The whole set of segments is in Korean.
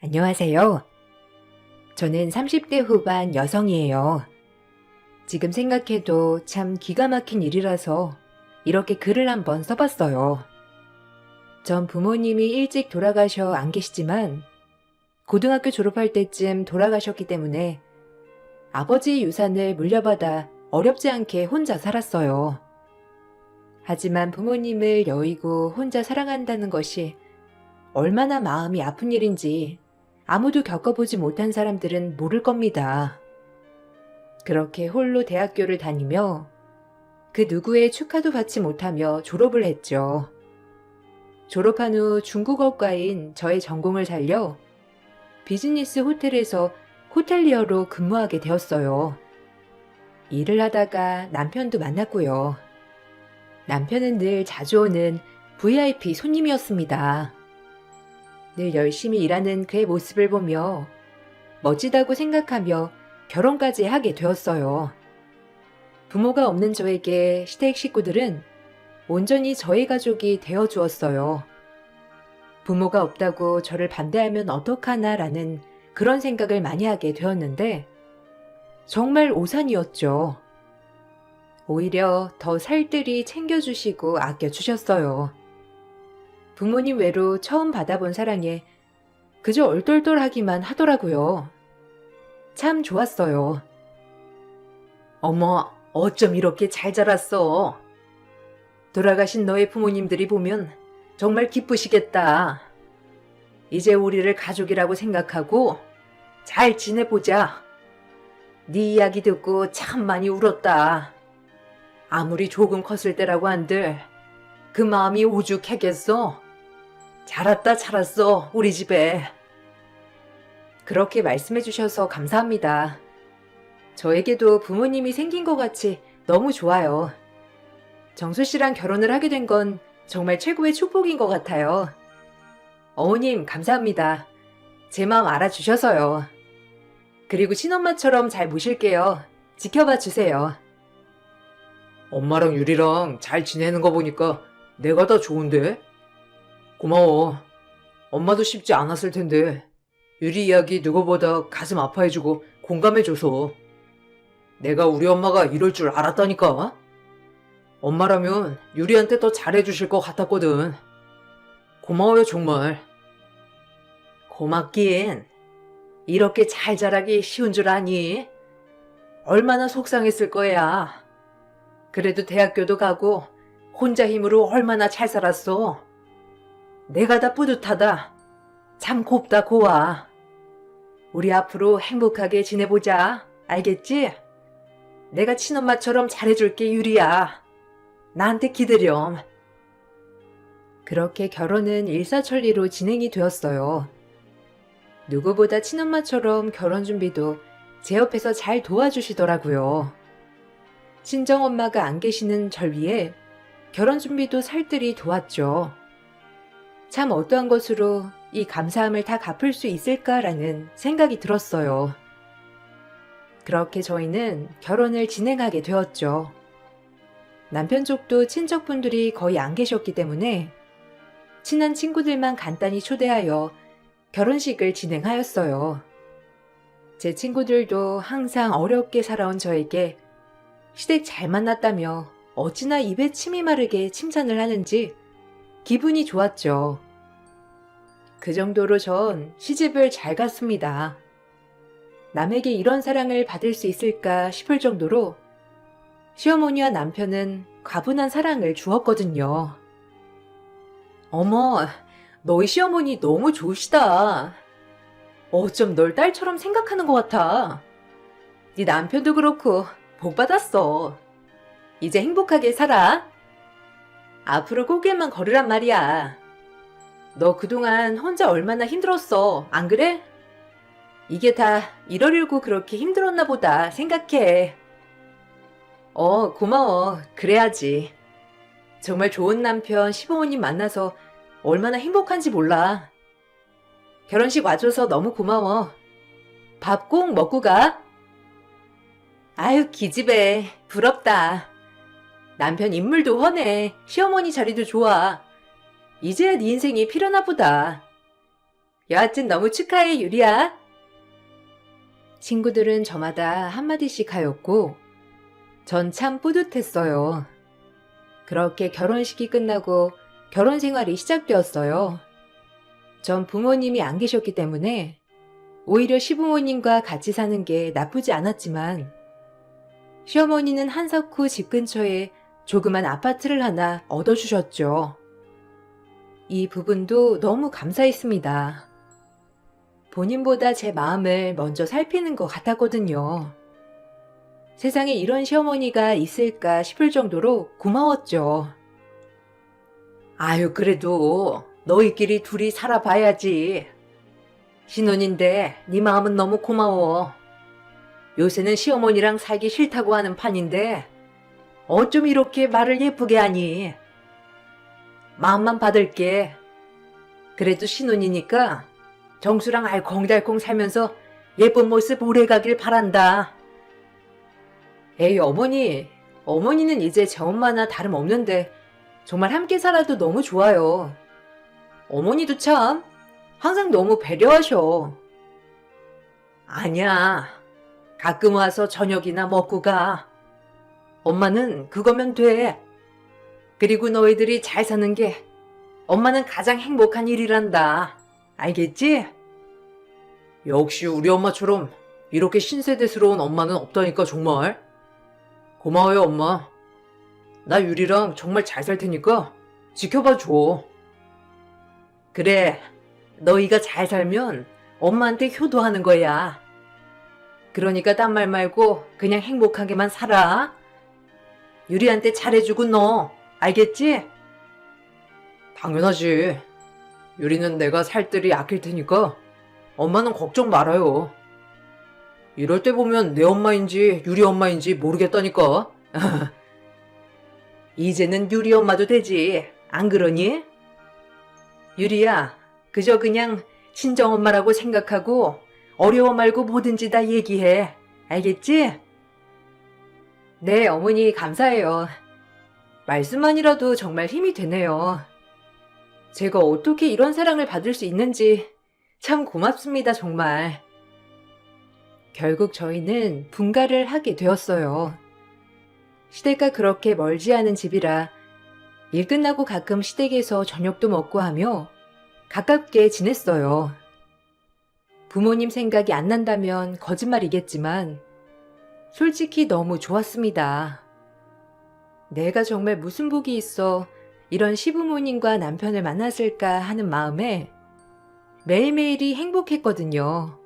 안녕하세요. 저는 30대 후반 여성이에요. 지금 생각해도 참 기가 막힌 일이라서 이렇게 글을 한번 써봤어요. 전 부모님이 일찍 돌아가셔 안 계시지만 고등학교 졸업할 때쯤 돌아가셨기 때문에 아버지의 유산을 물려받아 어렵지 않게 혼자 살았어요. 하지만 부모님을 여의고 혼자 살아간다는 것이 얼마나 마음이 아픈 일인지 아무도 겪어보지 못한 사람들은 모를 겁니다. 그렇게 홀로 대학교를 다니며 그 누구의 축하도 받지 못하며 졸업을 했죠. 졸업한 후 중국어과인 저의 전공을 살려 비즈니스 호텔에서 호텔리어로 근무하게 되었어요. 일을 하다가 남편도 만났고요. 남편은 늘 자주 오는 VIP 손님이었습니다. 늘 열심히 일하는 그의 모습을 보며 멋지다고 생각하며 결혼까지 하게 되었어요. 부모가 없는 저에게 시댁 식구들은 온전히 저희 가족이 되어주었어요. 부모가 없다고 저를 반대하면 어떡하나라는 그런 생각을 많이 하게 되었는데 정말 오산이었죠. 오히려 더 살뜰히 챙겨주시고 아껴주셨어요. 부모님 외로 처음 받아본 사랑에 그저 얼떨떨하기만 하더라고요. 참 좋았어요. 어머, 어쩜 이렇게 잘 자랐어. 돌아가신 너의 부모님들이 보면 정말 기쁘시겠다. 이제 우리를 가족이라고 생각하고 잘 지내보자. 네 이야기 듣고 참 많이 울었다. 아무리 조금 컸을 때라고 한들 그 마음이 오죽했겠어. 잘 왔어, 우리 집에. 그렇게 말씀해 주셔서 감사합니다. 저에게도 부모님이 생긴 것 같이 너무 좋아요. 정수 씨랑 결혼을 하게 된 건 정말 최고의 축복인 것 같아요. 어머님, 감사합니다. 제 마음 알아주셔서요. 그리고 친엄마처럼 잘 모실게요. 지켜봐 주세요. 엄마랑 유리랑 잘 지내는 거 보니까 내가 더 좋은데? 고마워. 엄마도 쉽지 않았을 텐데 유리 이야기 누구보다 가슴 아파해주고 공감해줘서 내가 우리 엄마가 이럴 줄 알았다니까. 엄마라면 유리한테 더 잘해주실 것 같았거든. 고마워요 정말. 고맙긴. 이렇게 잘 자라기 쉬운 줄 아니? 얼마나 속상했을 거야. 그래도 대학교도 가고 혼자 힘으로 얼마나 잘 살았어. 내가 다 뿌듯하다. 참 곱다 고와. 우리 앞으로 행복하게 지내보자. 알겠지? 내가 친엄마처럼 잘해줄게 유리야. 나한테 기다렴. 그렇게 결혼은 일사천리로 진행이 되었어요. 누구보다 친엄마처럼 결혼 준비도 제 옆에서 잘 도와주시더라고요. 친정엄마가 안 계시는 절 위해 결혼 준비도 살뜰히 도왔죠. 참 어떠한 것으로 이 감사함을 다 갚을 수 있을까라는 생각이 들었어요. 그렇게 저희는 결혼을 진행하게 되었죠. 남편 쪽도 친척분들이 거의 안 계셨기 때문에 친한 친구들만 간단히 초대하여 결혼식을 진행하였어요. 제 친구들도 항상 어렵게 살아온 저에게 시댁 잘 만났다며 어찌나 입에 침이 마르게 칭찬을 하는지 기분이 좋았죠. 그 정도로 전 시집을 잘 갔습니다. 남에게 이런 사랑을 받을 수 있을까 싶을 정도로 시어머니와 남편은 과분한 사랑을 주었거든요. 어머, 너희 시어머니 너무 좋으시다. 어쩜 널 딸처럼 생각하는 것 같아. 네 남편도 그렇고 복 받았어. 이제 행복하게 살아. 앞으로 고개만 걸으란 말이야. 너 그동안 혼자 얼마나 힘들었어, 안 그래? 이게 다 이러려고 그렇게 힘들었나 보다 생각해. 고마워. 그래야지. 정말 좋은 남편 시부모님 만나서 얼마나 행복한지 몰라. 결혼식 와줘서 너무 고마워. 밥 꼭 먹고 가. 아유, 기집애. 부럽다. 남편 인물도 훤해. 시어머니 자리도 좋아. 이제야 네 인생이 필요나 보다. 여하튼 너무 축하해, 유리야. 친구들은 저마다 한마디씩 하였고, 전 참 뿌듯했어요. 그렇게 결혼식이 끝나고 결혼 생활이 시작되었어요. 전 부모님이 안 계셨기 때문에 오히려 시부모님과 같이 사는 게 나쁘지 않았지만, 시어머니는 한석후 집 근처에 조그만 아파트를 하나 얻어주셨죠. 이 부분도 너무 감사했습니다. 본인보다 제 마음을 먼저 살피는 것 같았거든요. 세상에 이런 시어머니가 있을까 싶을 정도로 고마웠죠. 아유, 그래도 너희끼리 둘이 살아봐야지. 신혼인데 네 마음은 너무 고마워. 요새는 시어머니랑 살기 싫다고 하는 판인데 어쩜 이렇게 말을 예쁘게 하니. 마음만 받을게. 그래도 신혼이니까 정수랑 알콩달콩 살면서 예쁜 모습 오래가길 바란다. 에이, 어머니는 이제 제 엄마나 다름없는데 정말 함께 살아도 너무 좋아요. 어머니도 참 항상 너무 배려하셔. 아니야. 가끔 와서 저녁이나 먹고 가. 엄마는 그거면 돼. 그리고 너희들이 잘 사는 게 엄마는 가장 행복한 일이란다. 알겠지? 역시 우리 엄마처럼 이렇게 신세대스러운 엄마는 없다니까 정말. 고마워요, 엄마. 나 유리랑 정말 잘 살 테니까 지켜봐 줘. 그래, 너희가 잘 살면 엄마한테 효도하는 거야. 그러니까 딴 말 말고 그냥 행복하게만 살아. 유리한테 잘해주고 너, 알겠지? 당연하지. 유리는 내가 살뜰히 아낄 테니까 엄마는 걱정 말아요. 이럴 때 보면 내 엄마인지 유리 엄마인지 모르겠다니까. 이제는 유리 엄마도 되지. 안 그러니? 유리야, 그저 그냥 친정엄마라고 생각하고 어려워 말고 뭐든지 다 얘기해. 알겠지? 네, 어머니 감사해요. 말씀만이라도 정말 힘이 되네요. 제가 어떻게 이런 사랑을 받을 수 있는지 참 고맙습니다, 정말. 결국 저희는 분가를 하게 되었어요. 시댁과 그렇게 멀지 않은 집이라 일 끝나고 가끔 시댁에서 저녁도 먹고 하며 가깝게 지냈어요. 부모님 생각이 안 난다면 거짓말이겠지만 솔직히 너무 좋았습니다. 내가 정말 무슨 복이 있어 이런 시부모님과 남편을 만났을까 하는 마음에 매일매일이 행복했거든요.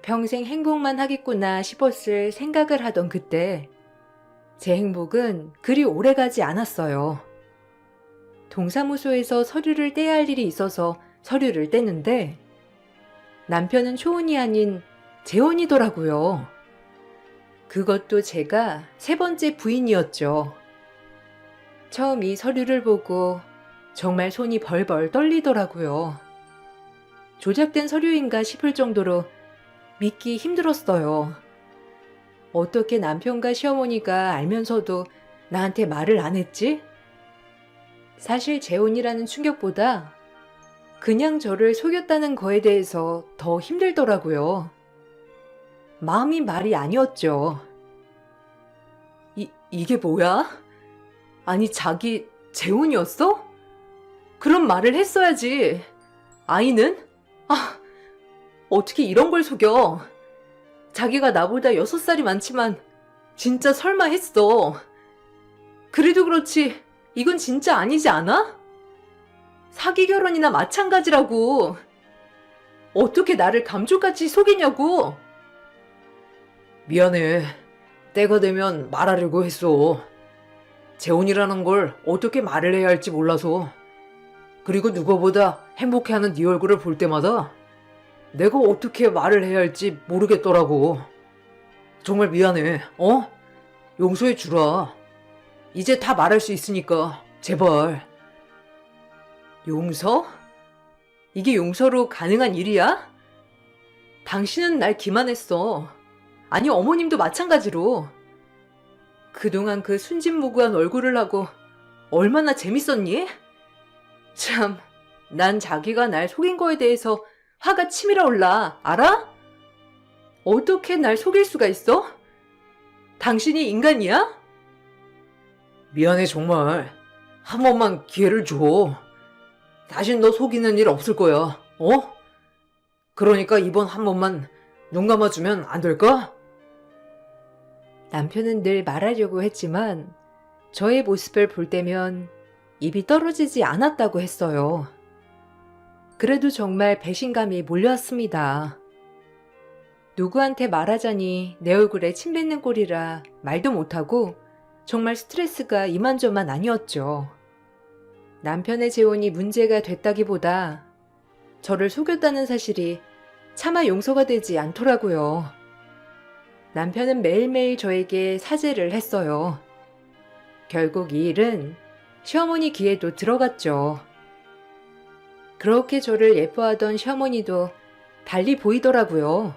평생 행복만 하겠구나 싶었을 생각을 하던 그때 제 행복은 그리 오래가지 않았어요. 동사무소에서 서류를 떼야 할 일이 있어서 서류를 떼는데 남편은 초혼이 아닌 재혼이더라고요. 그것도 제가 3번째 부인이었죠. 처음 이 서류를 보고 정말 손이 벌벌 떨리더라고요. 조작된 서류인가 싶을 정도로 믿기 힘들었어요. 어떻게 남편과 시어머니가 알면서도 나한테 말을 안 했지? 사실 재혼이라는 충격보다 그냥 저를 속였다는 거에 대해서 더 힘들더라고요. 마음이 말이 아니었죠. 이게 뭐야? 아니, 자기 재혼이었어? 그런 말을 했어야지. 아이는? 어떻게 이런 걸 속여? 자기가 나보다 6살이 많지만 진짜 설마 했어. 그래도 그렇지 이건 진짜 아니지 않아? 사기 결혼이나 마찬가지라고. 어떻게 나를 감쪽같이 속이냐고. 미안해. 때가 되면 말하려고 했어. 재혼이라는 걸 어떻게 말을 해야 할지 몰라서. 그리고 누구보다 행복해하는 네 얼굴을 볼 때마다 내가 어떻게 말을 해야 할지 모르겠더라고. 정말 미안해. 용서해 주라. 이제 다 말할 수 있으니까 제발. 용서? 이게 용서로 가능한 일이야? 당신은 날 기만했어. 아니, 어머님도 마찬가지로. 그동안 그 순진무구한 얼굴을 하고 얼마나 재밌었니? 참, 난 자기가 날 속인 거에 대해서 화가 치밀어 올라. 알아? 어떻게 날 속일 수가 있어? 당신이 인간이야? 미안해, 정말. 한 번만 기회를 줘. 다신 너 속이는 일 없을 거야. 어? 그러니까 이번 한 번만 눈 감아주면 안 될까? 남편은 늘 말하려고 했지만 저의 모습을 볼 때면 입이 떨어지지 않았다고 했어요. 그래도 정말 배신감이 몰려왔습니다. 누구한테 말하자니 내 얼굴에 침 뱉는 꼴이라 말도 못하고 정말 스트레스가 이만저만 아니었죠. 남편의 재혼이 문제가 됐다기보다 저를 속였다는 사실이 차마 용서가 되지 않더라고요. 남편은 매일매일 저에게 사죄를 했어요. 결국 이 일은 시어머니 귀에도 들어갔죠. 그렇게 저를 예뻐하던 시어머니도 달리 보이더라고요.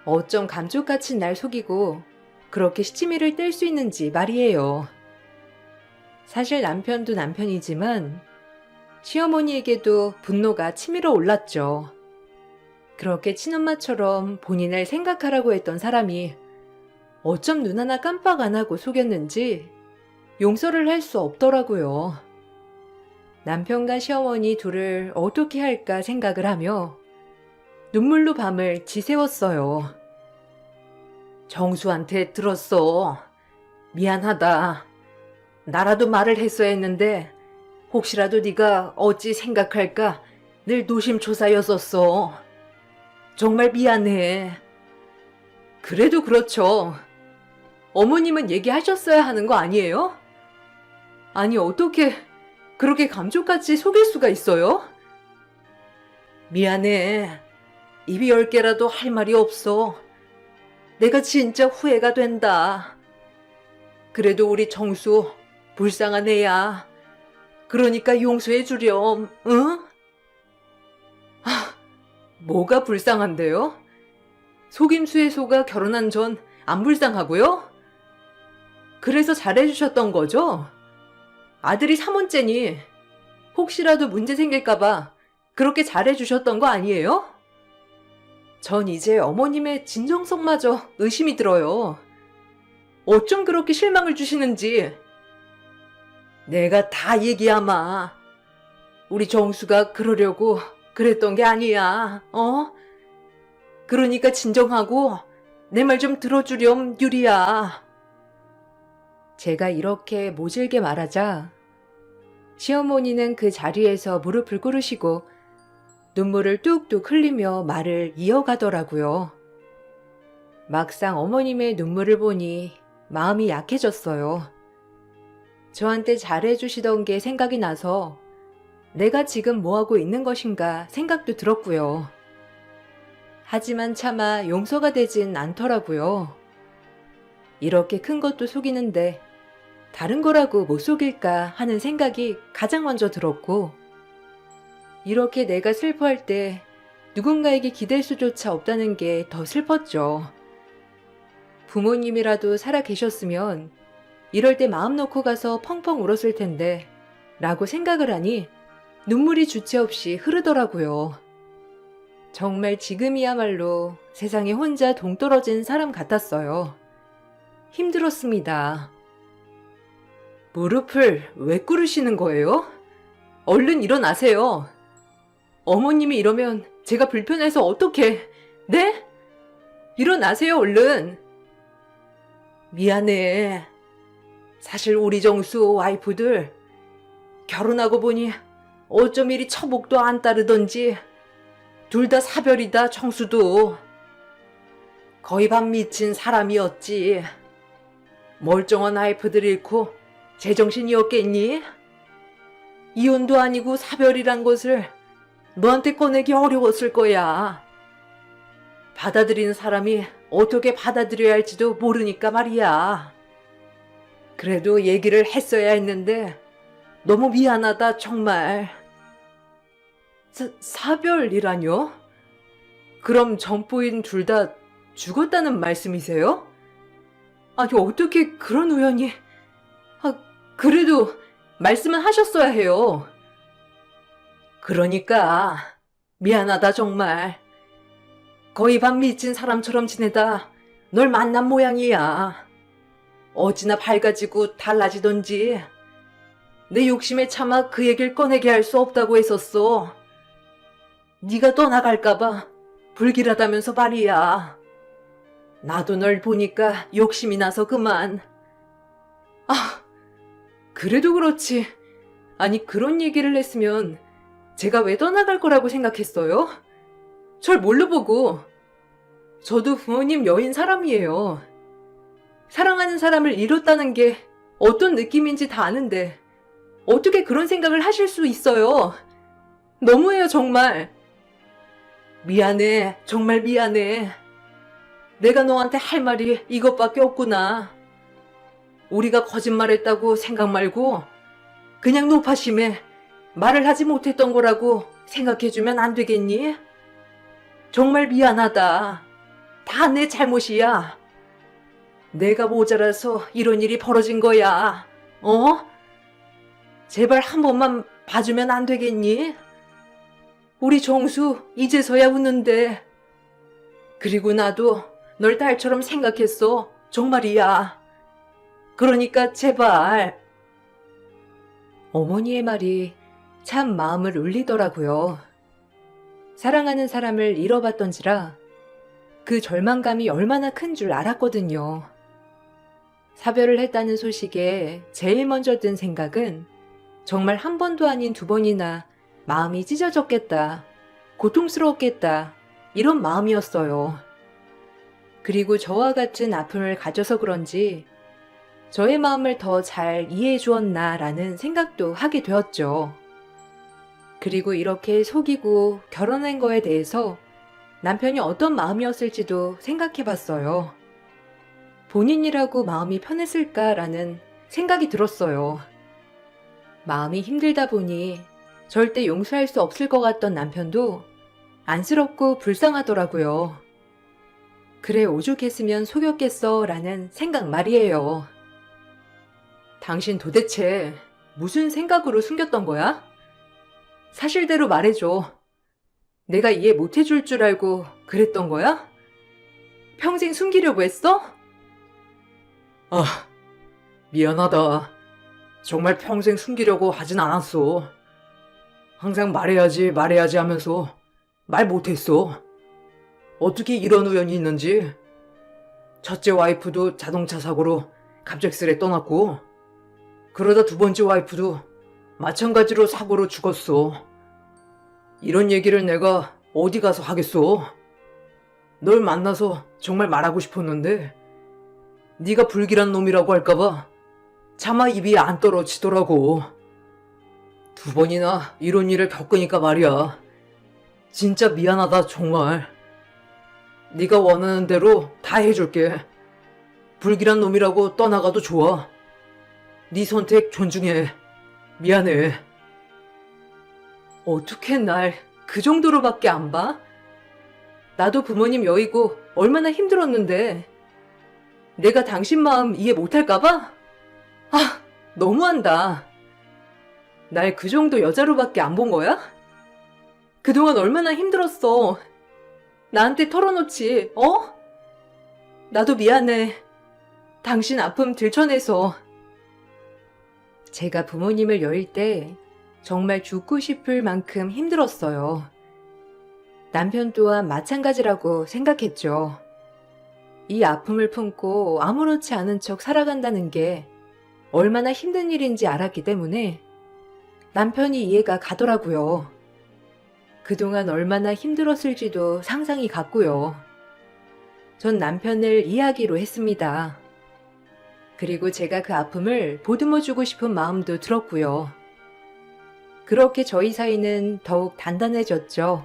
어쩜 감쪽같이 날 속이고 그렇게 시치미를 뗄 수 있는지 말이에요. 사실 남편도 남편이지만 시어머니에게도 분노가 치밀어 올랐죠. 그렇게 친엄마처럼 본인을 생각하라고 했던 사람이 어쩜 눈 하나 깜빡 안 하고 속였는지 용서를 할 수 없더라고요. 남편과 시어머니 둘을 어떻게 할까 생각을 하며 눈물로 밤을 지새웠어요. 정수한테 들었어. 미안하다. 나라도 말을 했어야 했는데 혹시라도 네가 어찌 생각할까 늘 노심초사였었어. 정말 미안해. 그래도 그렇죠. 어머님은 얘기하셨어야 하는 거 아니에요? 아니 어떻게 그렇게 감쪽같이 속일 수가 있어요? 미안해. 입이 10개라도 할 말이 없어. 내가 진짜 후회가 된다. 그래도 우리 정수 불쌍한 애야. 그러니까 용서해 주렴, 응? 뭐가 불쌍한데요? 속임수의 소가 결혼한 전 안 불쌍하고요? 그래서 잘해주셨던 거죠? 아들이 사문째니 혹시라도 문제 생길까봐 그렇게 잘해주셨던 거 아니에요? 전 이제 어머님의 진정성마저 의심이 들어요. 어쩜 그렇게 실망을 주시는지. 내가 다 얘기하마. 우리 정수가 그러려고 그랬던 게 아니야, 어? 그러니까 진정하고 내 말 좀 들어주렴, 유리야. 제가 이렇게 모질게 말하자 시어머니는 그 자리에서 무릎을 꿇으시고 눈물을 뚝뚝 흘리며 말을 이어가더라고요. 막상 어머님의 눈물을 보니 마음이 약해졌어요. 저한테 잘해주시던 게 생각이 나서 내가 지금 뭐하고 있는 것인가 생각도 들었고요. 하지만 차마 용서가 되진 않더라고요. 이렇게 큰 것도 속이는데 다른 거라고 못 속일까 하는 생각이 가장 먼저 들었고, 이렇게 내가 슬퍼할 때 누군가에게 기댈 수조차 없다는 게 더 슬펐죠. 부모님이라도 살아 계셨으면 이럴 때 마음 놓고 가서 펑펑 울었을 텐데 라고 생각을 하니 눈물이 주체 없이 흐르더라고요. 정말 지금이야말로 세상에 혼자 동떨어진 사람 같았어요. 힘들었습니다. 무릎을 왜 꿇으시는 거예요? 얼른 일어나세요. 어머님이 이러면 제가 불편해서 어떡해. 네? 일어나세요, 얼른. 미안해. 사실 우리 정수 와이프들 결혼하고 보니 어쩜 이리 처복도 안 따르던지 둘 다 사별이다, 정수도. 거의 반 미친 사람이었지. 멀쩡한 와이프들 잃고 제정신이었겠니? 이혼도 아니고 사별이란 것을 너한테 꺼내기 어려웠을 거야. 받아들이는 사람이 어떻게 받아들여야 할지도 모르니까 말이야. 그래도 얘기를 했어야 했는데 너무 미안하다, 정말. 사별이라뇨? 그럼 전부인 둘 다 죽었다는 말씀이세요? 아니 어떻게 그런 우연이... 그래도 말씀은 하셨어야 해요. 그러니까 미안하다, 정말. 거의 반 미친 사람처럼 지내다 널 만난 모양이야. 어찌나 밝아지고 달라지던지. 내 욕심에 차마 그 얘기를 꺼내게 할 수 없다고 했었어. 네가 떠나갈까봐 불길하다면서 말이야. 나도 널 보니까 욕심이 나서 그만. 아, 그래도 그렇지. 아니, 그런 얘기를 했으면 제가 왜 떠나갈 거라고 생각했어요? 절 뭘로 보고. 저도 부모님 여인 사람이에요. 사랑하는 사람을 잃었다는 게 어떤 느낌인지 다 아는데 어떻게 그런 생각을 하실 수 있어요? 너무해요, 정말. 미안해, 정말 미안해. 내가 너한테 할 말이 이것밖에 없구나. 우리가 거짓말했다고 생각 말고 그냥 노파심에 말을 하지 못했던 거라고 생각해주면 안 되겠니? 정말 미안하다. 다 내 잘못이야. 내가 모자라서 이런 일이 벌어진 거야. 어? 제발 한 번만 봐주면 안 되겠니? 우리 정수 이제서야 웃는데. 그리고 나도 널 딸처럼 생각했어. 정말이야. 그러니까 제발. 어머니의 말이 참 마음을 울리더라고요. 사랑하는 사람을 잃어봤던지라 그 절망감이 얼마나 큰 줄 알았거든요. 사별을 했다는 소식에 제일 먼저 든 생각은 정말 한 번도 아닌 두 번이나 마음이 찢어졌겠다, 고통스러웠겠다, 이런 마음이었어요. 그리고 저와 같은 아픔을 가져서 그런지 저의 마음을 더 잘 이해해 주었나라는 생각도 하게 되었죠. 그리고 이렇게 속이고 결혼한 거에 대해서 남편이 어떤 마음이었을지도 생각해 봤어요. 본인이라고 마음이 편했을까라는 생각이 들었어요. 마음이 힘들다 보니 절대 용서할 수 없을 것 같던 남편도 안쓰럽고 불쌍하더라고요. 그래, 오죽했으면 속였겠어 라는 생각 말이에요. 당신 도대체 무슨 생각으로 숨겼던 거야? 사실대로 말해줘. 내가 이해 못해줄 줄 알고 그랬던 거야? 평생 숨기려고 했어? 아, 미안하다. 정말 평생 숨기려고 하진 않았어. 항상 말해야지 하면서 말 못했어. 어떻게 이런 우연이 있는지. 첫째 와이프도 자동차 사고로 갑작스레 떠났고, 그러다 두 번째 와이프도 마찬가지로 사고로 죽었어. 이런 얘기를 내가 어디 가서 하겠어. 널 만나서 정말 말하고 싶었는데 네가 불길한 놈이라고 할까봐 차마 입이 안 떨어지더라고. 두 번이나 이런 일을 겪으니까 말이야. 진짜 미안하다, 정말. 네가 원하는 대로 다 해줄게. 불길한 놈이라고 떠나가도 좋아. 네 선택 존중해. 미안해. 어떻게 날 그 정도로밖에 안 봐? 나도 부모님 여의고 얼마나 힘들었는데 내가 당신 마음 이해 못할까봐? 아, 너무한다. 날 그 정도 여자로밖에 안 본 거야? 그동안 얼마나 힘들었어. 나한테 털어놓지, 어? 나도 미안해. 당신 아픔 들춰내서. 제가 부모님을 여일 때 정말 죽고 싶을 만큼 힘들었어요. 남편 또한 마찬가지라고 생각했죠. 이 아픔을 품고 아무렇지 않은 척 살아간다는 게 얼마나 힘든 일인지 알았기 때문에 남편이 이해가 가더라고요. 그동안 얼마나 힘들었을지도 상상이 갔고요. 전 남편을 이해하기로 했습니다. 그리고 제가 그 아픔을 보듬어주고 싶은 마음도 들었고요. 그렇게 저희 사이는 더욱 단단해졌죠.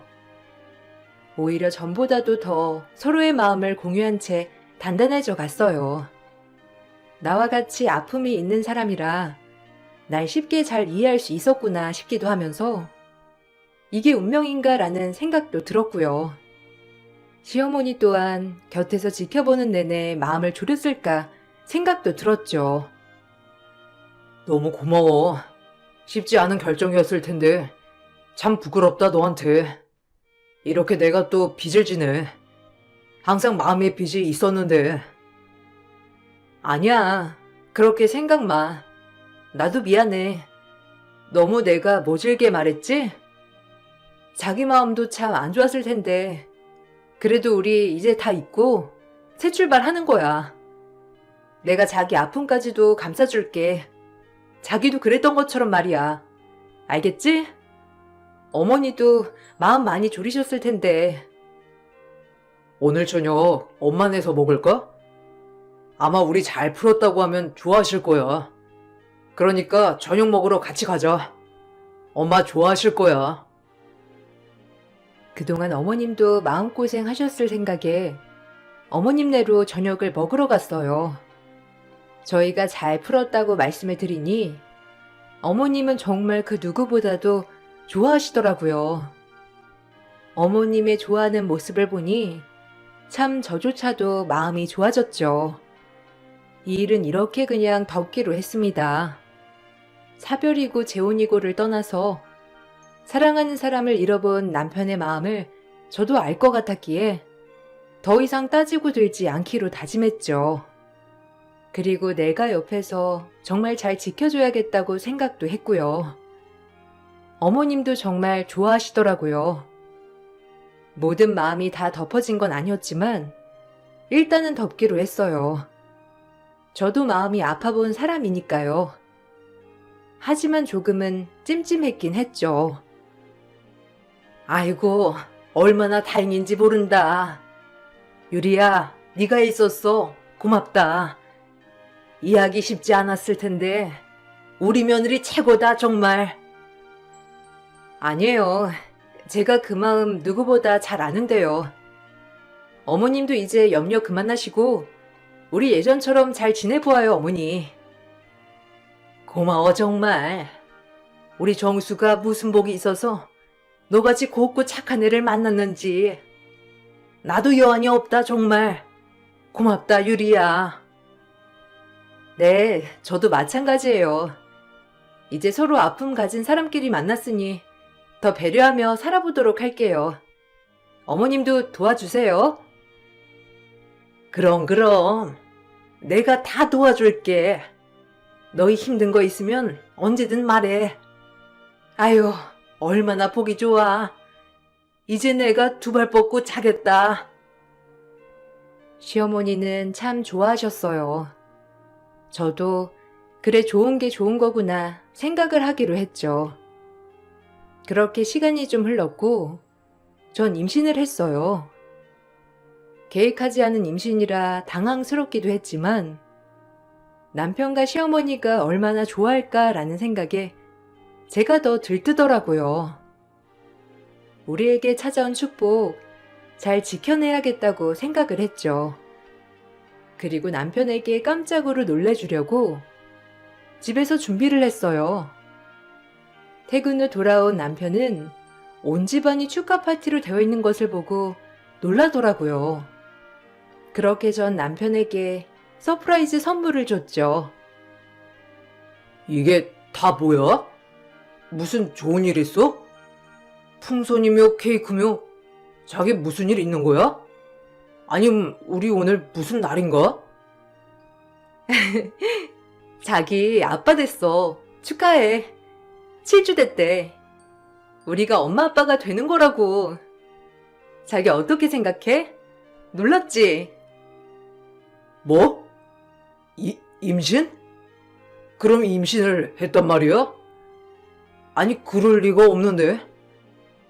오히려 전보다도 더 서로의 마음을 공유한 채 단단해져 갔어요. 나와 같이 아픔이 있는 사람이라 날 쉽게 잘 이해할 수 있었구나 싶기도 하면서 이게 운명인가라는 생각도 들었고요. 시어머니 또한 곁에서 지켜보는 내내 마음을 졸였을까 생각도 들었죠. 너무 고마워. 쉽지 않은 결정이었을 텐데 참 부끄럽다, 너한테. 이렇게 내가 또 빚을 지네. 항상 마음에 빚이 있었는데. 아니야. 그렇게 생각 마. 나도 미안해. 너무 내가 모질게 말했지? 자기 마음도 참 안 좋았을 텐데. 그래도 우리 이제 다 잊고 새 출발하는 거야. 내가 자기 아픔까지도 감싸줄게. 자기도 그랬던 것처럼 말이야. 알겠지? 어머니도 마음 많이 졸이셨을 텐데. 오늘 저녁 엄마네서 먹을까? 아마 우리 잘 풀었다고 하면 좋아하실 거야. 그러니까 저녁 먹으러 같이 가자. 엄마 좋아하실 거야. 그동안 어머님도 마음고생 하셨을 생각에 어머님네로 저녁을 먹으러 갔어요. 저희가 잘 풀었다고 말씀을 드리니 어머님은 정말 그 누구보다도 좋아하시더라고요. 어머님의 좋아하는 모습을 보니 참 저조차도 마음이 좋아졌죠. 이 일은 이렇게 그냥 덮기로 했습니다. 사별이고 재혼이고를 떠나서 사랑하는 사람을 잃어본 남편의 마음을 저도 알 것 같았기에 더 이상 따지고 들지 않기로 다짐했죠. 그리고 내가 옆에서 정말 잘 지켜줘야겠다고 생각도 했고요. 어머님도 정말 좋아하시더라고요. 모든 마음이 다 덮어진 건 아니었지만 일단은 덮기로 했어요. 저도 마음이 아파본 사람이니까요. 하지만 조금은 찜찜했긴 했죠. 아이고, 얼마나 다행인지 모른다. 유리야, 네가 있었어. 고맙다. 이해하기 쉽지 않았을 텐데 우리 며느리 최고다 정말. 아니에요. 제가 그 마음 누구보다 잘 아는데요. 어머님도 이제 염려 그만하시고 우리 예전처럼 잘 지내보아요, 어머니. 고마워 정말. 우리 정수가 무슨 복이 있어서 너같이 곱고 착한 애를 만났는지. 나도 여한이 없다 정말. 고맙다 유리야. 네, 저도 마찬가지예요. 이제 서로 아픔 가진 사람끼리 만났으니 더 배려하며 살아보도록 할게요. 어머님도 도와주세요. 그럼. 내가 다 도와줄게. 너희 힘든 거 있으면 언제든 말해. 아유, 얼마나 보기 좋아. 이제 내가 두 발 뻗고 자겠다. 시어머니는 참 좋아하셨어요. 저도 그래 좋은 게 좋은 거구나 생각을 하기로 했죠. 그렇게 시간이 좀 흘렀고 전 임신을 했어요. 계획하지 않은 임신이라 당황스럽기도 했지만 남편과 시어머니가 얼마나 좋아할까라는 생각에 제가 더 들뜨더라고요. 우리에게 찾아온 축복 잘 지켜내야겠다고 생각을 했죠. 그리고 남편에게 깜짝으로 놀래주려고 집에서 준비를 했어요. 퇴근 후 돌아온 남편은 온 집안이 축하 파티로 되어 있는 것을 보고 놀라더라고요. 그렇게 전 남편에게 서프라이즈 선물을 줬죠. 이게 다 뭐야? 무슨 좋은 일 있어? 풍선이며 케이크며 자기 무슨 일 있는 거야? 아니면 우리 오늘 무슨 날인가? 자기 아빠 됐어. 축하해. 7주 됐대. 우리가 엄마 아빠가 되는 거라고. 자기 어떻게 생각해? 놀랐지? 뭐? 임신? 그럼 임신을 했단 말이야? 아니 그럴 리가 없는데.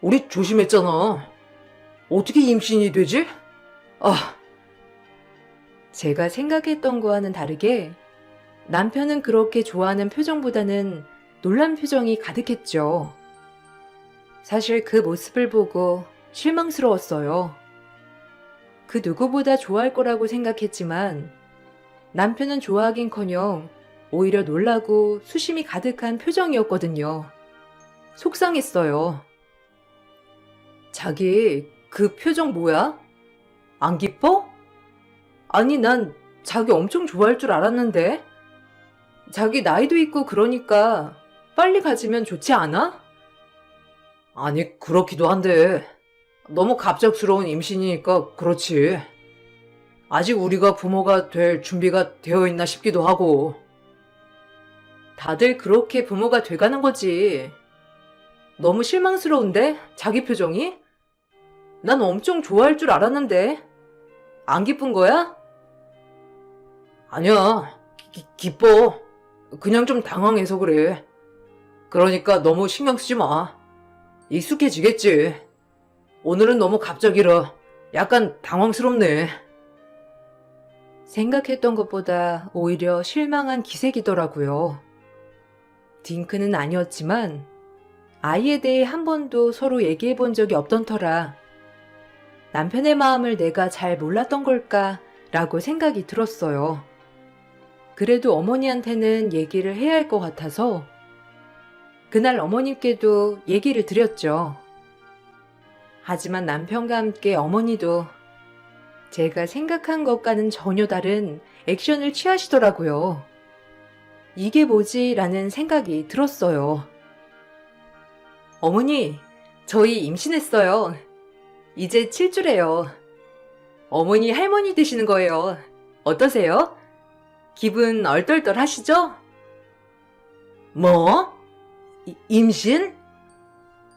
우리 조심했잖아. 어떻게 임신이 되지? 제가 생각했던 거와는 다르게 남편은 그렇게 좋아하는 표정보다는 놀란 표정이 가득했죠. 사실 그 모습을 보고 실망스러웠어요. 그 누구보다 좋아할 거라고 생각했지만 남편은 좋아하긴커녕 오히려 놀라고 수심이 가득한 표정이었거든요. 속상했어요. 자기 그 표정 뭐야? 안 기뻐? 아니 난 자기 엄청 좋아할 줄 알았는데. 자기 나이도 있고 그러니까 빨리 가지면 좋지 않아? 아니 그렇기도 한데 너무 갑작스러운 임신이니까 그렇지. 아직 우리가 부모가 될 준비가 되어 있나 싶기도 하고. 다들 그렇게 부모가 돼가는 거지. 너무 실망스러운데? 자기 표정이? 난 엄청 좋아할 줄 알았는데. 안 기쁜 거야? 아니야. 기뻐. 그냥 좀 당황해서 그래. 그러니까 너무 신경 쓰지 마. 익숙해지겠지. 오늘은 너무 갑작이라 약간 당황스럽네. 생각했던 것보다 오히려 실망한 기색이더라고요. 딩크는 아니었지만 아이에 대해 한 번도 서로 얘기해 본 적이 없던 터라 남편의 마음을 내가 잘 몰랐던 걸까 라고 생각이 들었어요. 그래도 어머니한테는 얘기를 해야 할 것 같아서 그날 어머님께도 얘기를 드렸죠. 하지만 남편과 함께 어머니도 제가 생각한 것과는 전혀 다른 액션을 취하시더라고요. 이게 뭐지? 라는 생각이 들었어요. 어머니, 저희 임신했어요. 이제 7주래요. 어머니 할머니 되시는 거예요. 어떠세요? 기분 얼떨떨 하시죠? 뭐? 임신?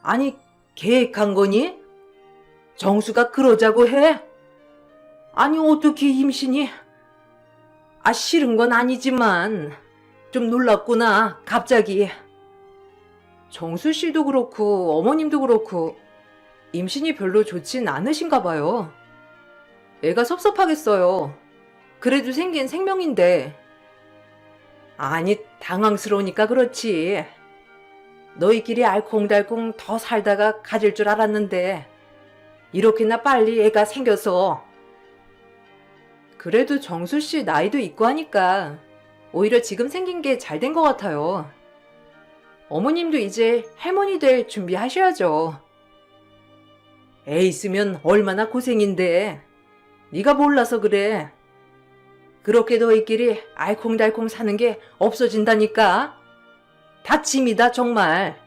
아니, 계획한 거니? 정수가 그러자고 해? 아니, 어떻게 임신이? 싫은 건 아니지만 좀 놀랐구나, 갑자기. 정수 씨도 그렇고 어머님도 그렇고 임신이 별로 좋진 않으신가 봐요. 애가 섭섭하겠어요. 그래도 생긴 생명인데. 아니, 당황스러우니까 그렇지. 너희끼리 알콩달콩 더 살다가 가질 줄 알았는데 이렇게나 빨리 애가 생겨서. 그래도 정수 씨 나이도 있고 하니까 오히려 지금 생긴 게 잘 된 것 같아요. 어머님도 이제 할머니 될 준비하셔야죠. 애 있으면 얼마나 고생인데. 네가 몰라서 그래. 그렇게 너희끼리 알콩달콩 사는 게 없어진다니까. 다 짐이다 정말.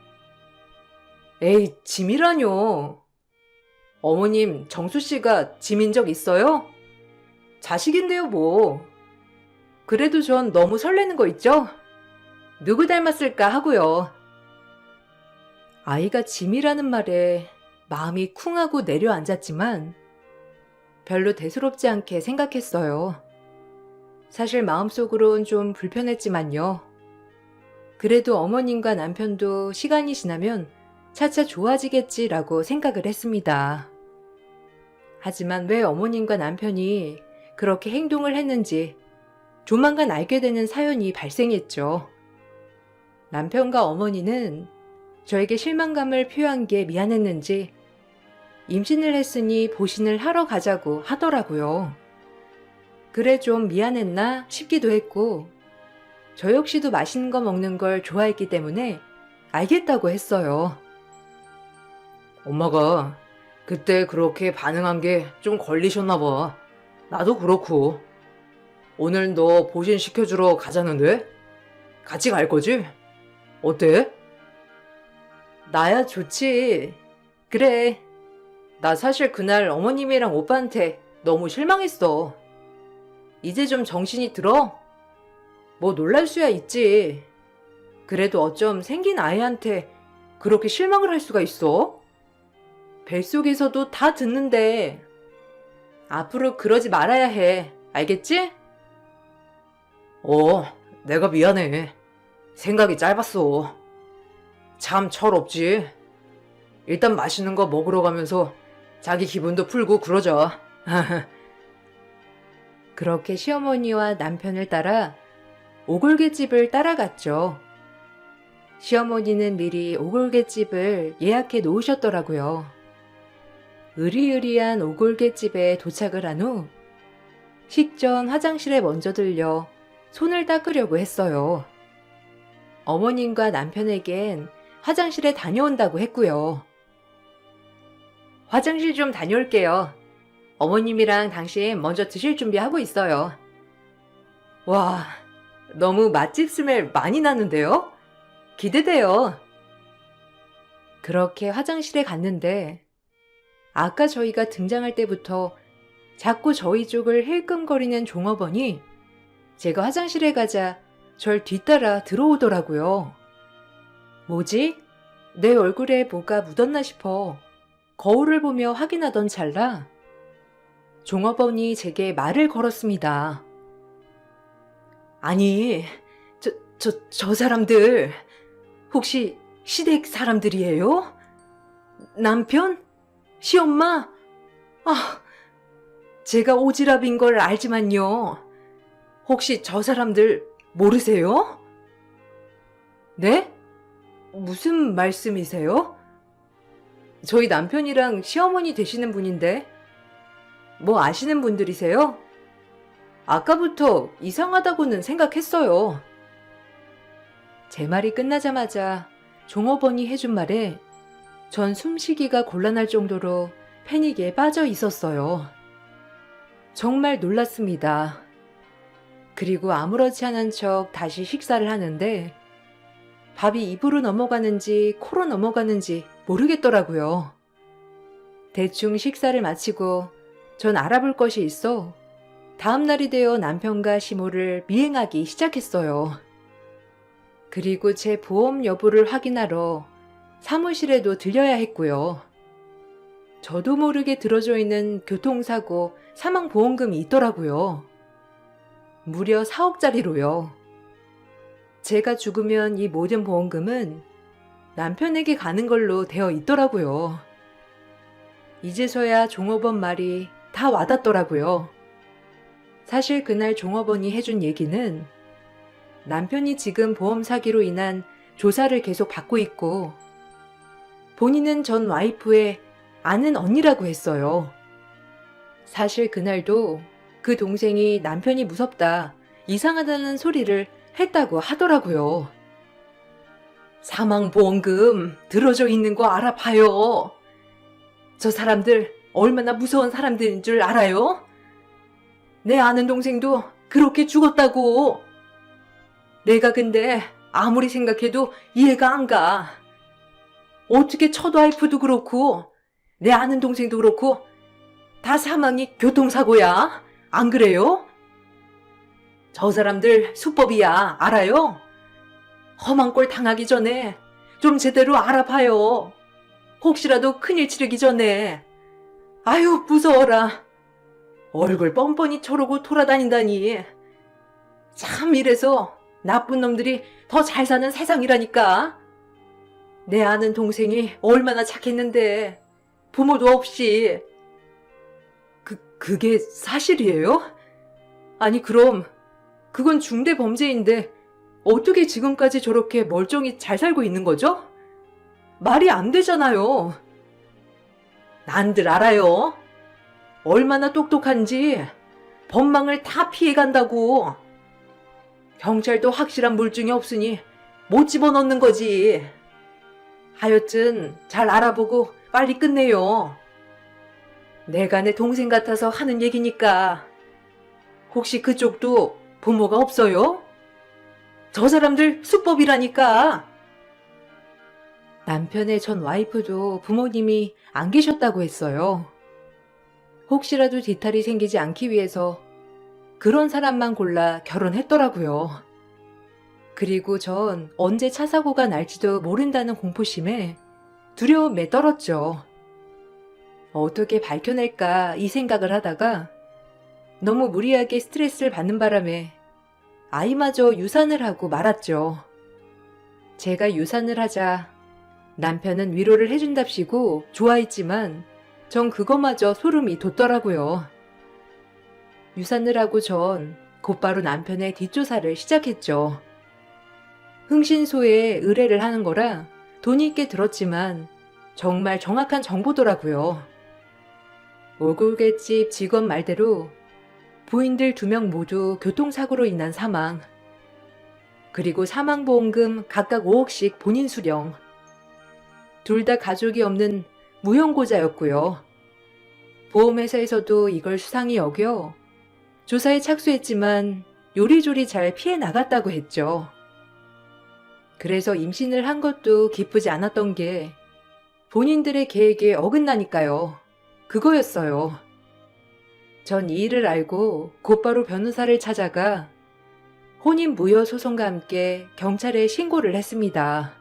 에이, 짐이라뇨. 어머님, 정수 씨가 짐인 적 있어요? 자식인데요 뭐. 그래도 전 너무 설레는 거 있죠? 누구 닮았을까 하고요. 아이가 짐이라는 말에 마음이 쿵하고 내려앉았지만 별로 대수롭지 않게 생각했어요. 사실 마음속으론 좀 불편했지만요. 그래도 어머님과 남편도 시간이 지나면 차차 좋아지겠지라고 생각을 했습니다. 하지만 왜 어머님과 남편이 그렇게 행동을 했는지 조만간 알게 되는 사연이 발생했죠. 남편과 어머니는 저에게 실망감을 표한 게 미안했는지 임신을 했으니 보신을 하러 가자고 하더라고요. 그래 좀 미안했나 싶기도 했고 저 역시도 맛있는 거 먹는 걸 좋아했기 때문에 알겠다고 했어요. 엄마가 그때 그렇게 반응한 게 좀 걸리셨나 봐. 나도 그렇고. 오늘 너 보신 시켜주러 가자는데? 같이 갈 거지? 어때? 나야 좋지. 그래. 나 사실 그날 어머님이랑 오빠한테 너무 실망했어. 이제 좀 정신이 들어? 뭐 놀랄 수야 있지. 그래도 어쩜 생긴 아이한테 그렇게 실망을 할 수가 있어? 뱃속에서도 다 듣는데 앞으로 그러지 말아야 해. 알겠지? 내가 미안해. 생각이 짧았어. 참 철없지. 일단 맛있는 거 먹으러 가면서 자기 기분도 풀고 그러자. 그렇게 시어머니와 남편을 따라 오골개집을 따라갔죠. 시어머니는 미리 오골개집을 예약해 놓으셨더라고요. 으리으리한 오골개집에 도착을 한 후 식전 화장실에 먼저 들려 손을 닦으려고 했어요. 어머님과 남편에겐 화장실에 다녀온다고 했고요. 화장실 좀 다녀올게요. 어머님이랑 당신 먼저 드실 준비하고 있어요. 와, 너무 맛집 스멜 많이 나는데요? 기대돼요. 그렇게 화장실에 갔는데 아까 저희가 등장할 때부터 자꾸 저희 쪽을 힐끔거리는 종업원이 제가 화장실에 가자 절 뒤따라 들어오더라고요. 뭐지? 내 얼굴에 뭐가 묻었나 싶어 거울을 보며 확인하던 찰나 종업원이 제게 말을 걸었습니다. 아니, 저 사람들 혹시 시댁 사람들이에요? 남편? 시엄마? 아, 제가 오지랖인 걸 알지만요. 혹시 저 사람들 모르세요? 네? 무슨 말씀이세요? 저희 남편이랑 시어머니 되시는 분인데 뭐 아시는 분들이세요? 아까부터 이상하다고는 생각했어요. 제 말이 끝나자마자 종업원이 해준 말에 전 숨쉬기가 곤란할 정도로 패닉에 빠져 있었어요. 정말 놀랐습니다. 그리고 아무렇지 않은 척 다시 식사를 하는데 밥이 입으로 넘어가는지 코로 넘어가는지 모르겠더라고요. 대충 식사를 마치고 전 알아볼 것이 있어 다음 날이 되어 남편과 시모를 미행하기 시작했어요. 그리고 제 보험 여부를 확인하러 사무실에도 들려야 했고요. 저도 모르게 들어져 있는 교통사고 사망보험금이 있더라고요. 무려 4억짜리로요. 제가 죽으면 이 모든 보험금은 남편에게 가는 걸로 되어 있더라고요. 이제서야 종업원 말이 다 와닿더라고요. 사실 그날 종업원이 해준 얘기는 남편이 지금 보험 사기로 인한 조사를 계속 받고 있고 본인은 전 와이프의 아는 언니라고 했어요. 사실 그날도 그 동생이 남편이 무섭다, 이상하다는 소리를 했다고 하더라고요. 사망보험금 들어져 있는 거 알아봐요. 저 사람들 얼마나 무서운 사람들인 줄 알아요? 내 아는 동생도 그렇게 죽었다고. 내가 근데 아무리 생각해도 이해가 안 가. 어떻게 첫 와이프도 그렇고 내 아는 동생도 그렇고 다 사망이 교통사고야. 안 그래요? 저 사람들 수법이야. 알아요? 험한 꼴 당하기 전에 좀 제대로 알아봐요. 혹시라도 큰일 치르기 전에. 아유, 무서워라. 얼굴 뻔뻔히 저러고 돌아다닌다니. 참 이래서 나쁜 놈들이 더 잘 사는 세상이라니까. 내 아는 동생이 얼마나 착했는데 부모도 없이. 그게 사실이에요? 아니 그럼 그건 중대 범죄인데 어떻게 지금까지 저렇게 멀쩡히 잘 살고 있는 거죠? 말이 안 되잖아요. 난들 알아요. 얼마나 똑똑한지 법망을 다 피해간다고. 경찰도 확실한 물증이 없으니 못 집어넣는 거지. 하여튼 잘 알아보고 빨리 끝내요. 내가 내 동생 같아서 하는 얘기니까. 혹시 그쪽도 부모가 없어요? 저 사람들 수법이라니까. 남편의 전 와이프도 부모님이 안 계셨다고 했어요. 혹시라도 뒤탈이 생기지 않기 위해서 그런 사람만 골라 결혼했더라고요. 그리고 전 언제 차 사고가 날지도 모른다는 공포심에 두려움에 떨었죠. 어떻게 밝혀낼까 이 생각을 하다가 너무 무리하게 스트레스를 받는 바람에 아이마저 유산을 하고 말았죠. 제가 유산을 하자 남편은 위로를 해준답시고 좋아했지만 전 그거마저 소름이 돋더라고요. 유산을 하고 전 곧바로 남편의 뒷조사를 시작했죠. 흥신소에 의뢰를 하는 거라 돈이 있게 들었지만 정말 정확한 정보더라고요. 올골곶집 직원 말대로 부인들 2명 모두 교통사고로 인한 사망, 그리고 사망보험금 각각 5억씩 본인 수령. 둘 다 가족이 없는 무형고자였고요. 보험회사에서도 이걸 수상히 여겨 조사에 착수했지만 요리조리 잘 피해 나갔다고 했죠. 그래서 임신을 한 것도 기쁘지 않았던 게 본인들의 계획에 어긋나니까요. 그거였어요. 전 이 일을 알고 곧바로 변호사를 찾아가 혼인무효소송과 함께 경찰에 신고를 했습니다.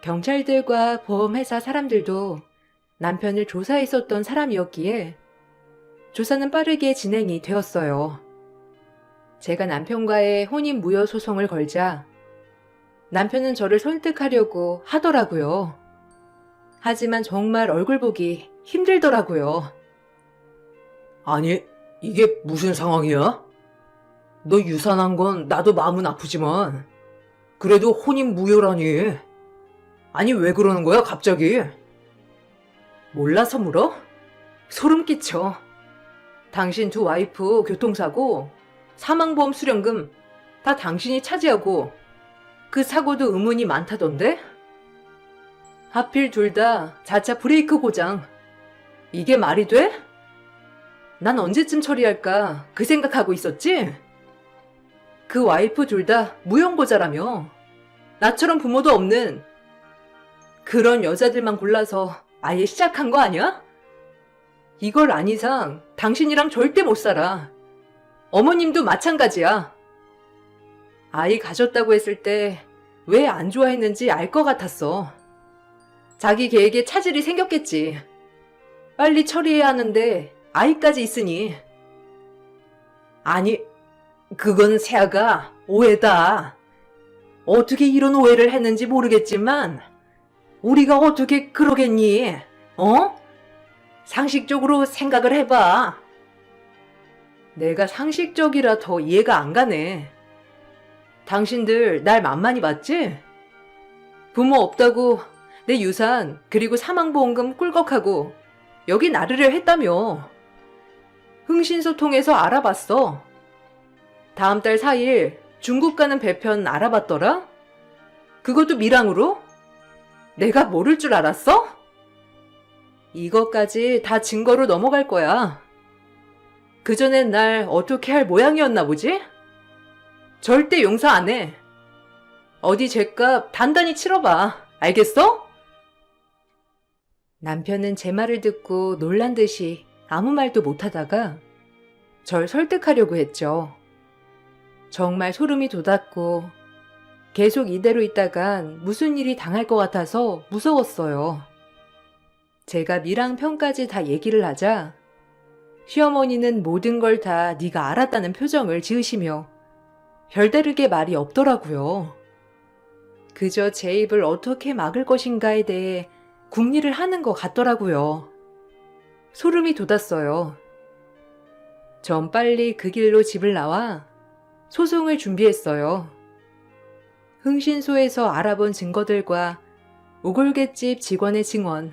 경찰들과 보험회사 사람들도 남편을 조사했었던 사람이었기에 조사는 빠르게 진행이 되었어요. 제가 남편과의 혼인무효소송을 걸자 남편은 저를 설득하려고 하더라고요. 하지만 정말 얼굴 보기 힘들더라고요. 아니, 이게 무슨 상황이야? 너 유산한 건 나도 마음은 아프지만 그래도 혼인 무효라니. 아니, 왜 그러는 거야 갑자기? 몰라서 물어? 소름 끼쳐. 당신 두 와이프 교통사고, 사망보험 수령금 다 당신이 차지하고 그 사고도 의문이 많다던데? 하필 둘 다 자차 브레이크 고장. 이게 말이 돼? 난 언제쯤 처리할까 그 생각하고 있었지? 그 와이프 둘 다 무용고자라며. 나처럼 부모도 없는 그런 여자들만 골라서 아예 시작한 거 아니야? 이걸 안 이상 당신이랑 절대 못 살아. 어머님도 마찬가지야. 아이 가졌다고 했을 때 왜 안 좋아했는지 알 것 같았어. 자기 계획에 차질이 생겼겠지. 빨리 처리해야 하는데 아이까지 있으니. 아니, 그건 세아가 오해다. 어떻게 이런 오해를 했는지 모르겠지만 우리가 어떻게 그러겠니? 어? 상식적으로 생각을 해봐. 내가 상식적이라 더 이해가 안 가네. 당신들 날 만만히 봤지? 부모 없다고 내 유산 그리고 사망보험금 꿀꺽하고 여기 나르려 했다며. 흥신소 통해서 알아봤어. 다음 달 4일 중국 가는 배편 알아봤더라? 그것도 밀항으로? 내가 모를 줄 알았어? 이것까지 다 증거로 넘어갈 거야. 그전엔 날 어떻게 할 모양이었나 보지? 절대 용서 안 해. 어디 죗값 단단히 치러봐. 알겠어? 남편은 제 말을 듣고 놀란 듯이 아무 말도 못하다가 절 설득하려고 했죠. 정말 소름이 돋았고 계속 이대로 있다간 무슨 일이 당할 것 같아서 무서웠어요. 제가 미랑 편까지 다 얘기를 하자 시어머니는 모든 걸 다 네가 알았다는 표정을 지으시며 별다르게 말이 없더라고요. 그저 제 입을 어떻게 막을 것인가에 대해 궁리를 하는 것 같더라고요. 소름이 돋았어요. 전 빨리 그 길로 집을 나와 소송을 준비했어요. 흥신소에서 알아본 증거들과 오골갯집 직원의 증언,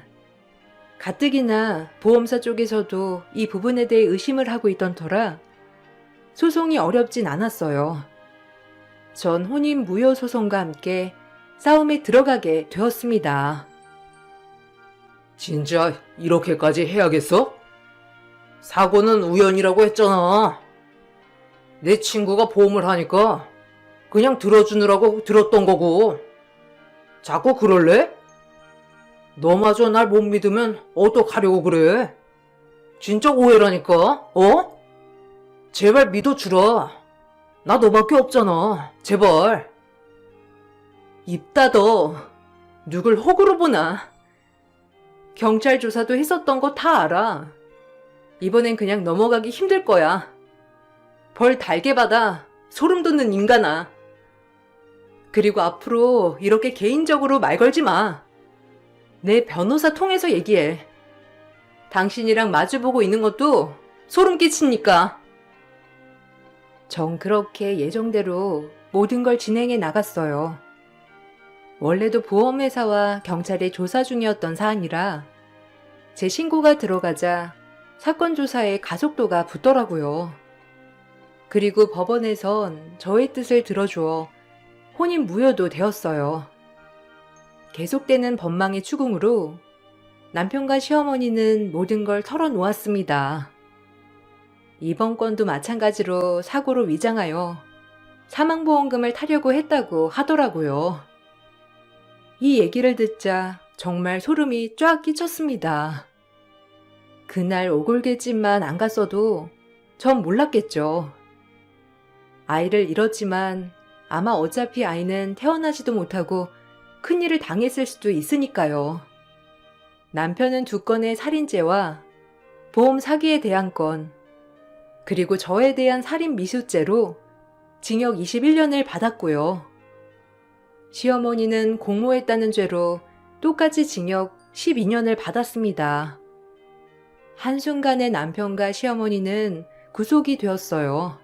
가뜩이나 보험사 쪽에서도 이 부분에 대해 의심을 하고 있던 터라 소송이 어렵진 않았어요. 전 혼인 무효 소송과 함께 싸움에 들어가게 되었습니다. 진짜 이렇게까지 해야겠어? 사고는 우연이라고 했잖아. 내 친구가 보험을 하니까 그냥 들어주느라고 들었던 거고. 자꾸 그럴래? 너마저 날 못 믿으면 어떡하려고 그래? 진짜 오해라니까, 어? 제발 믿어주라. 나 너밖에 없잖아. 제발. 입 닫어. 누굴 호구로 보나. 경찰 조사도 했었던 거 다 알아. 이번엔 그냥 넘어가기 힘들 거야. 벌 달게 받아. 소름 돋는 인간아. 그리고 앞으로 이렇게 개인적으로 말 걸지 마. 내 변호사 통해서 얘기해. 당신이랑 마주보고 있는 것도 소름 끼치니까. 전 그렇게 예정대로 모든 걸 진행해 나갔어요. 원래도 보험회사와 경찰이 조사 중이었던 사안이라 제 신고가 들어가자 사건 조사에 가속도가 붙더라고요. 그리고 법원에선 저의 뜻을 들어주어 혼인 무효도 되었어요. 계속되는 법망의 추궁으로 남편과 시어머니는 모든 걸 털어놓았습니다. 이번 건도 마찬가지로 사고로 위장하여 사망보험금을 타려고 했다고 하더라고요. 이 얘기를 듣자 정말 소름이 쫙 끼쳤습니다. 그날 오골개집만 안 갔어도 전 몰랐겠죠. 아이를 잃었지만 아마 어차피 아이는 태어나지도 못하고 큰일을 당했을 수도 있으니까요. 남편은 2건의 살인죄와 보험 사기에 대한 건, 그리고 저에 대한 살인 미수죄로 징역 21년을 받았고요. 시어머니는 공모했다는 죄로 똑같이 징역 12년을 받았습니다. 한순간에 남편과 시어머니는 구속이 되었어요.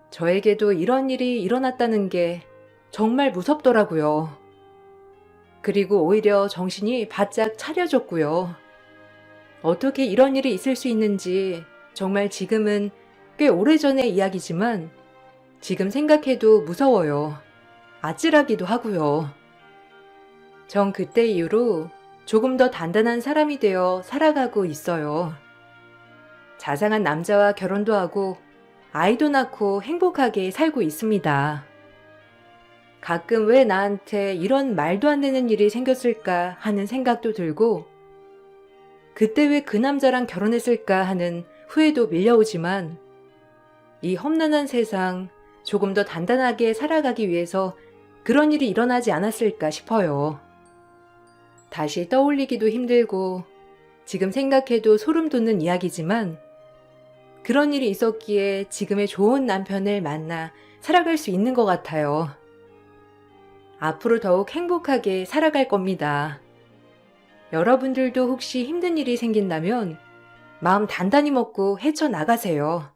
저에게도 이런 일이 일어났다는 게 정말 무섭더라고요. 그리고 오히려 정신이 바짝 차려졌고요. 어떻게 이런 일이 있을 수 있는지 정말 지금은 꽤 오래전의 이야기지만 지금 생각해도 무서워요. 아찔하기도 하고요. 전 그때 이후로 조금 더 단단한 사람이 되어 살아가고 있어요. 자상한 남자와 결혼도 하고 아이도 낳고 행복하게 살고 있습니다. 가끔 왜 나한테 이런 말도 안 되는 일이 생겼을까 하는 생각도 들고, 그때 왜 그 남자랑 결혼했을까 하는 후회도 밀려오지만, 이 험난한 세상 조금 더 단단하게 살아가기 위해서 그런 일이 일어나지 않았을까 싶어요. 다시 떠올리기도 힘들고 지금 생각해도 소름 돋는 이야기지만, 그런 일이 있었기에 지금의 좋은 남편을 만나 살아갈 수 있는 것 같아요. 앞으로 더욱 행복하게 살아갈 겁니다. 여러분들도 혹시 힘든 일이 생긴다면 마음 단단히 먹고 헤쳐나가세요.